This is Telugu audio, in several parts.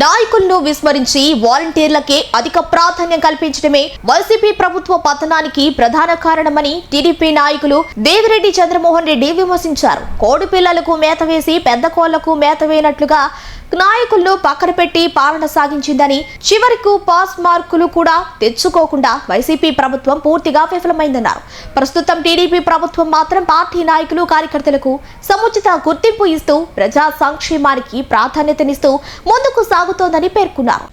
నాయకులను విస్మరించి వాలంటీర్లకే అధిక ప్రాధాన్యం కల్పించడమే వైసీపీ ప్రభుత్వ పతనానికి ప్రధాన కారణమని టీడీపీ నాయకులు దేవిరెడ్డి చంద్రమోహన్ రెడ్డి విమర్శించారు. కోడి పిల్లలకు మేత వేసి పెద్ద కోళ్లకు మేత వేయనట్లుగా నాయకులను పక్కన పెట్టి పాలన సాగించిందని, చివరకు పాస్ మార్కులు కూడా తెచ్చుకోకుండా వైసీపీ ప్రభుత్వం పూర్తిగా విఫలమైందన్నారు. ప్రస్తుతం టీడీపీ ప్రభుత్వం మాత్రం పార్టీ నాయకులు కార్యకర్తలకు సముచిత గుర్తింపు ఇస్తూ ప్రజా సంక్షేమానికి ప్రాధాన్యతనిస్తూ ముందుకు సాగుతోందని పేర్కొన్నారు.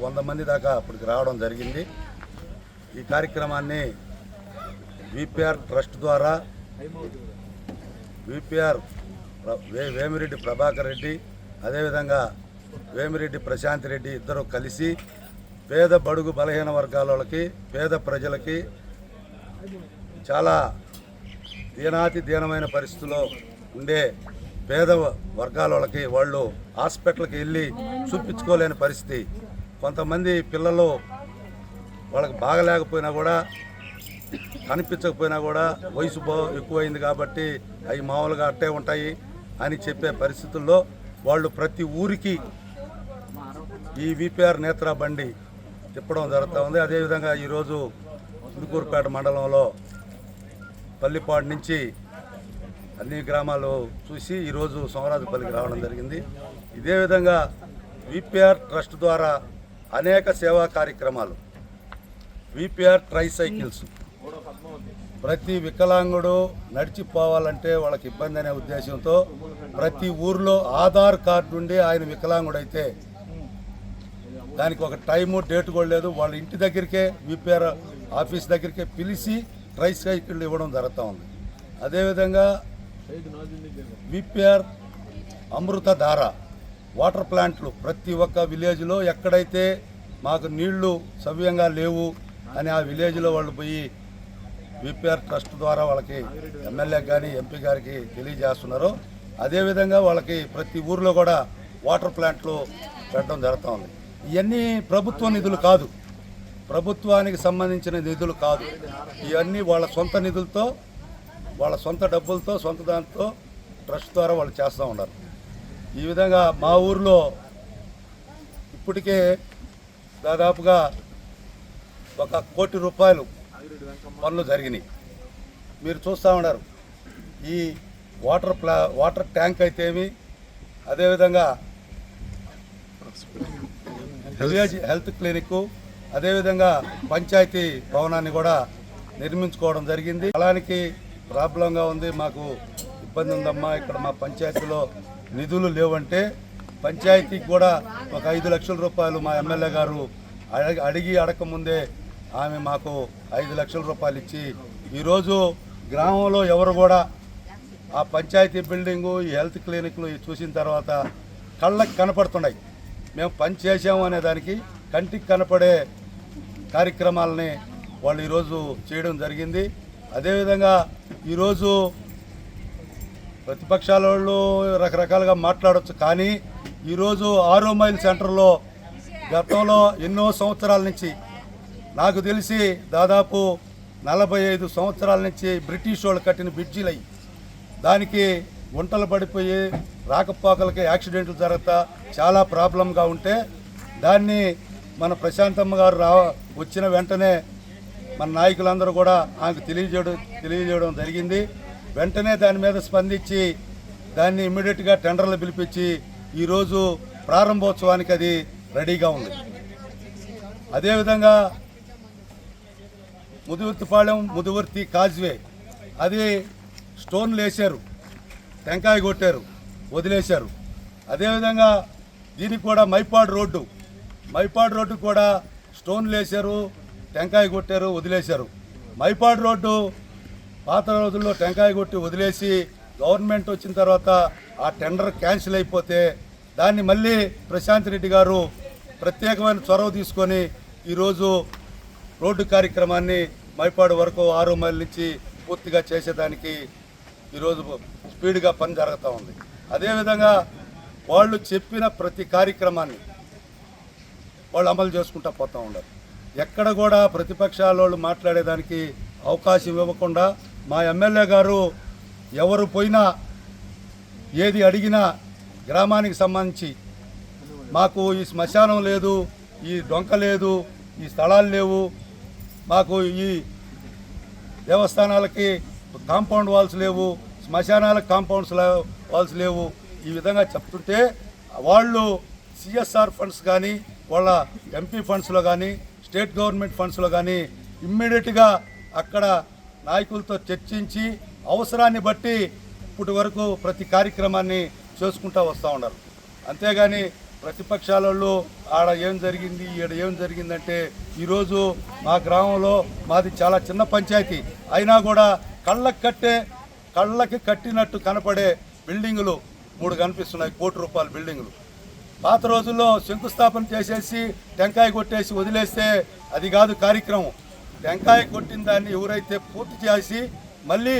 వంద మంది దాకా అప్పటికి రావడం జరిగింది. ఈ కార్యక్రమాన్ని విపిఆర్ ట్రస్ట్ ద్వారా విపిఆర్ వేమిరెడ్డి ప్రభాకర్ రెడ్డి, అదేవిధంగా వేమిరెడ్డి ప్రశాంత్ రెడ్డి ఇద్దరు కలిసి పేద బడుగు బలహీన వర్గాల వాళ్ళకి, పేద ప్రజలకి, చాలా దీనమైన పరిస్థితుల్లో ఉండే పేద వర్గాల వాళ్ళకి వాళ్ళు హాస్పిటల్కి వెళ్ళి చూపించుకోలేని పరిస్థితి. కొంతమంది పిల్లలు వాళ్ళకి బాగలేకపోయినా కూడా, కనిపించకపోయినా కూడా వయసు ఎక్కువైంది కాబట్టి అవి మామూలుగా అట్టే ఉంటాయి అని చెప్పే పరిస్థితుల్లో వాళ్ళు ప్రతి ఊరికి ఈ విపిఆర్ నేత్ర బండి తిప్పడం జరుగుతూ ఉంది. అదేవిధంగా ఈరోజు ఇందుకూరుపేట మండలంలో పల్లిపాడు నుంచి అన్ని గ్రామాలు చూసి ఈరోజు సోమరాజుపల్లికి రావడం జరిగింది. ఇదే విధంగా విపిఆర్ ట్రస్ట్ ద్వారా అనేక సేవా కార్యక్రమాలు, విపిఆర్ ట్రైసైకిల్స్, ప్రతి వికలాంగుడు నడిచిపోవాలంటే వాళ్ళకి ఇబ్బంది అనే ఉద్దేశంతో ప్రతి ఊర్లో ఆధార్ కార్డు ఉండి ఆయన వికలాంగుడైతే దానికి ఒక టైము డేట్ కూడా లేదు, వాళ్ళ ఇంటి దగ్గరికే విపిఆర్ ఆఫీస్ దగ్గరికే పిలిచి ట్రైసైకిళ్ళు ఇవ్వడం జరుగుతూ ఉంది. అదేవిధంగా విపిఆర్ అమృతధార వాటర్ ప్లాంట్లు ప్రతి ఒక్క విలేజ్లో ఎక్కడైతే మాకు నీళ్లు సవ్యంగా లేవు అని ఆ విలేజ్లో వాళ్ళు పోయి విపిఆర్ ట్రస్ట్ ద్వారా వాళ్ళకి ఎమ్మెల్యే కానీ ఎంపీ గారికి తెలియజేస్తున్నారు. అదేవిధంగా వాళ్ళకి ప్రతి ఊర్లో కూడా వాటర్ ప్లాంట్లు పెట్టడం జరుగుతూ ఉంది. ఇవన్నీ ప్రభుత్వ నిధులు కాదు, ప్రభుత్వానికి సంబంధించిన నిధులు కాదు, ఇవన్నీ వాళ్ళ సొంత నిధులతో, వాళ్ళ సొంత డబ్బులతో, సొంత దాంతో ట్రస్ట్ ద్వారా వాళ్ళు చేస్తూ ఉన్నారు. ఈ విధంగా మా ఊర్లో ఇప్పటికే దాదాపుగా 1 కోటి రూపాయలు పనులు జరిగినాయి. మీరు చూస్తూ ఉన్నారు. ఈ వాటర్ ట్యాంక్ అయితేమి, అదేవిధంగా విలేజ్ హెల్త్ క్లినిక్, అదేవిధంగా పంచాయతీ భవనాన్ని కూడా నిర్మించుకోవడం జరిగింది. అలానికి ప్రాబ్లంగా ఉంది, మాకు ఇబ్బంది ఉందమ్మా, ఇక్కడ మా పంచాయతీలో నిధులు లేవంటే పంచాయతీకి కూడా ఒక 5 లక్షల రూపాయలు మా ఎమ్మెల్యే గారు అడగకముందే ఆమె మాకు 5 లక్షల రూపాయలు ఇచ్చి ఈరోజు గ్రామంలో ఎవరు కూడా ఆ పంచాయతీ బిల్డింగు, ఈ హెల్త్ క్లినిక్లు చూసిన తర్వాత కళ్ళకి కనపడుతున్నాయి. మేము పని చేసాము అనే దానికి కంటికి కనపడే కార్యక్రమాలని వాళ్ళు ఈరోజు చేయడం జరిగింది. అదేవిధంగా ఈరోజు ప్రతిపక్షాల వాళ్ళు రకరకాలుగా మాట్లాడవచ్చు, కానీ ఈరోజు 6 మైల్ సెంటర్లో గతంలో ఎన్నో సంవత్సరాల నుంచి, నాకు తెలిసి దాదాపు 45 సంవత్సరాల నుంచి బ్రిటిష్ వాళ్ళు కట్టిన బ్రిడ్జిలు అయ్యి దానికి గుంటలు పడిపోయి రాకపోకలకి యాక్సిడెంట్లు జరుగుతా చాలా ప్రాబ్లంగా ఉంటే దాన్ని మన ప్రశాంతమ్మ గారు వచ్చిన వెంటనే మన నాయకులందరూ కూడా ఆమెకు తెలియజేయడం జరిగింది. వెంటనే దాని మీద స్పందించి దాన్ని ఇమ్మీడియట్గా టెండర్లు పిలిపించి ఈరోజు ప్రారంభోత్సవానికి అది రెడీగా ఉంది. అదేవిధంగా ముదివర్తి కాజ్వే, అది స్టోన్లు వేశారు, టెంకాయ కొట్టారు, వదిలేశారు. అదేవిధంగా దీనికి కూడా మైపాడు రోడ్డు కూడా స్టోన్లు వేశారు, టెంకాయ కొట్టారు, వదిలేశారు. మైపాడు రోడ్డు పాత రోజుల్లో టెంకాయ కొట్టి వదిలేసి గవర్నమెంట్ వచ్చిన తర్వాత ఆ టెండర్ క్యాన్సిల్ అయిపోతే దాన్ని మళ్ళీ ప్రశాంత్ రెడ్డి గారు ప్రత్యేకమైన చొరవ తీసుకొని ఈరోజు రోడ్డు కార్యక్రమాన్ని మైపాడు వరకు 6 మైళ్ళ నుంచి పూర్తిగా చేసేదానికి ఈరోజు స్పీడ్గా పని జరుగుతూ ఉంది. అదేవిధంగా వాళ్ళు చెప్పిన ప్రతి కార్యక్రమాన్ని వాళ్ళు అమలు చేసుకుంటూ పోతూ ఉన్నారు. ఎక్కడ కూడా ప్రతిపక్షాల వాళ్ళు మాట్లాడేదానికి అవకాశం ఇవ్వకుండా మా ఎమ్మెల్యే గారు ఎవరు పోయినా ఏది అడిగినా గ్రామానికి సంబంధించి మాకు ఈ శ్మశానం లేదు, ఈ డొంక లేదు, ఈ స్థలాలు లేవు, మాకు ఈ దేవస్థానాలకి కాంపౌండ్ వాల్స్ లేవు, శ్మశానాలకు కాంపౌండ్స్ వాల్స్ లేవు, ఈ విధంగా చెప్తుంటే వాళ్ళు సిఎస్ఆర్ ఫండ్స్ కానీ వాళ్ళ ఎంపీ ఫండ్స్లో కానీ స్టేట్ గవర్నమెంట్ ఫండ్స్లో కానీ ఇమ్మీడియట్గా అక్కడ నాయకులతో చర్చించి అవసరాన్ని బట్టి ఇప్పటి వరకు ప్రతి కార్యక్రమాన్ని చేసుకుంటూ వస్తూ ఉన్నారు. అంతేగాని ప్రతిపక్షాల వాళ్ళు ఆడ ఏం జరిగింది ఈడ ఏం జరిగిందంటే ఈరోజు మా గ్రామంలో మాది చాలా చిన్న పంచాయతీ అయినా కూడా కళ్ళకి కట్టినట్టు కనపడే బిల్డింగులు 3 కనిపిస్తున్నాయి, ₹1 కోటి బిల్డింగులు. పాత రోజుల్లో శంకుస్థాపన చేసేసి టెంకాయ కొట్టేసి వదిలేస్తే అది కాదు కార్యక్రమం. టెంకాయ కొట్టిన దాన్ని ఎవరైతే పూర్తి చేసి మళ్ళీ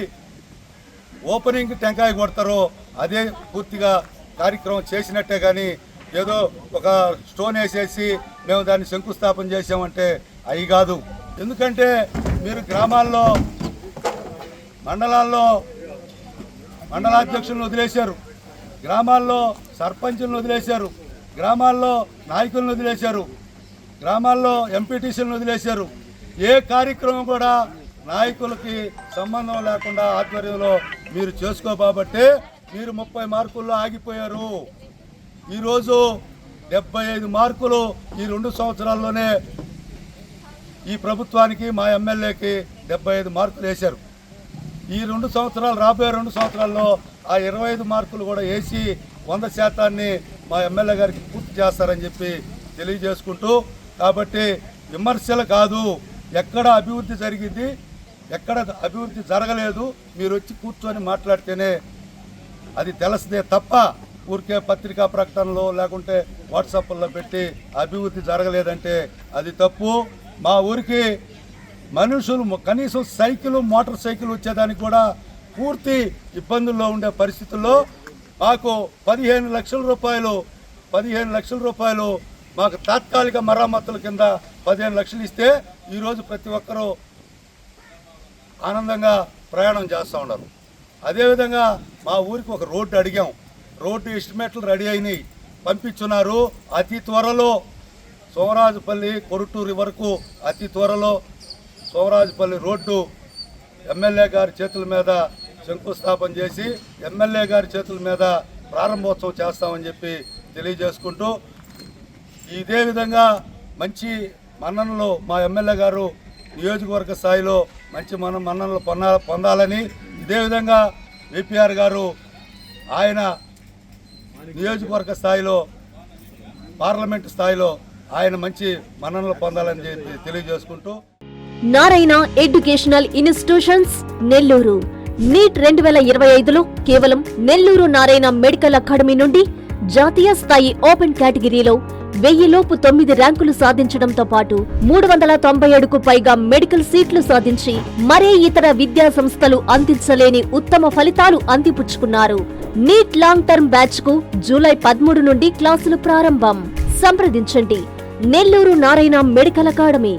ఓపెనింగ్ టెంకాయ కొడతారో అదే పూర్తిగా కార్యక్రమం చేసినట్టే. కానీ ఏదో ఒక స్టోన్ వేసేసి మేము దాన్ని శంకుస్థాపన చేసామంటే అవి కాదు. ఎందుకంటే మీరు గ్రామాల్లో మండలాధ్యక్షులను వదిలేశారు, గ్రామాల్లో సర్పంచులను వదిలేశారు, గ్రామాల్లో నాయకులను వదిలేశారు, గ్రామాల్లో ఎంపీటీసీలను వదిలేశారు. ఏ కార్యక్రమం కూడా నాయకులకి సంబంధం లేకుండా ఆధ్వర్యంలో మీరు చేసుకోబాబట్టే మీరు 30 మార్కుల్లో ఆగిపోయారు. ఈరోజు 75 మార్కులు ఈ 2 సంవత్సరాల్లోనే ఈ ప్రభుత్వానికి మా ఎమ్మెల్యేకి 75 మార్కులు వేశారు. ఈ 2 సంవత్సరాలు రాబోయే 2 సంవత్సరాల్లో ఆ 25 మార్కులు కూడా వేసి 100% మా ఎమ్మెల్యే గారికి పూర్తి చేస్తారని చెప్పి తెలియజేసుకుంటూ, కాబట్టి విమర్శలు కాదు, ఎక్కడ అభివృద్ధి జరిగింది ఎక్కడ అభివృద్ధి జరగలేదు మీరు వచ్చి కూర్చొని మాట్లాడితేనే అది తెలుస్తుందే తప్ప ఊరికే పత్రికా ప్రకటనలో లేకుంటే వాట్సాప్లో పెట్టి అభివృద్ధి జరగలేదంటే అది తప్పు. మా ఊరికి మనుషులు కనీసం మోటార్ సైకిల్ వచ్చేదానికి కూడా పూర్తి ఇబ్బందుల్లో ఉండే పరిస్థితుల్లో మాకు 15 లక్షల రూపాయలు మాకు తాత్కాలిక మరమ్మతుల కింద 15 లక్షలు ఇస్తే ఈరోజు ప్రతి ఒక్కరూ ఆనందంగా ప్రయాణం చేస్తూ ఉన్నారు. అదేవిధంగా మా ఊరికి ఒక రోడ్డు అడిగాం, రోడ్డు ఎస్టిమేట్లు రెడీ అయినాయి, పంపించున్నారు. అతి త్వరలో సోమరాజుపల్లి కొరుటూరు వరకు అతి త్వరలో సోమరాజుపల్లి రోడ్డు ఎమ్మెల్యే గారి చేతుల మీద శంకుస్థాపన చేసి ఎమ్మెల్యే గారి చేతుల మీద ప్రారంభోత్సవం చేస్తామని చెప్పి తెలియజేసుకుంటూ, ఇదే విధంగా మంచి మన్ననలు మా ఎమ్మెల్యే గారు నియోజకవర్గ స్థాయిలో మంచి మన్ననలు పొందాలని, ఇదే విధంగా విపిఆర్ గారు ఆయన నియోజకవర్గ స్థాయిలో పార్లమెంటు స్థాయిలో ఆయన మంచి మన్ననలు పొందాలని చెప్పి తెలియజేసుకుంటూ, Narayana educational institutions Nellore NEET 2025లో కేవలం నెల్లూరు నారాయణ మెడికల్ అకాడమీ నుండి జాతీయ స్థాయి ఓపెన్ కేటగిరీలో 1000 లోపు 9 ర్యాంకులు సాధించడంతో పాటు 397కు పైగా మెడికల్ సీట్లు సాధించి మరే ఇతర విద్యా సంస్థలు అందించలేని ఉత్తమ ఫలితాలు అందిపుచ్చుకున్నారు. నీట్ లాంగ్ టర్మ్ బ్యాచ్ కు జూలై 13 నుండి క్లాసులు ప్రారంభం. సంప్రదించండి నెల్లూరు నారాయణ మెడికల్ అకాడమీ.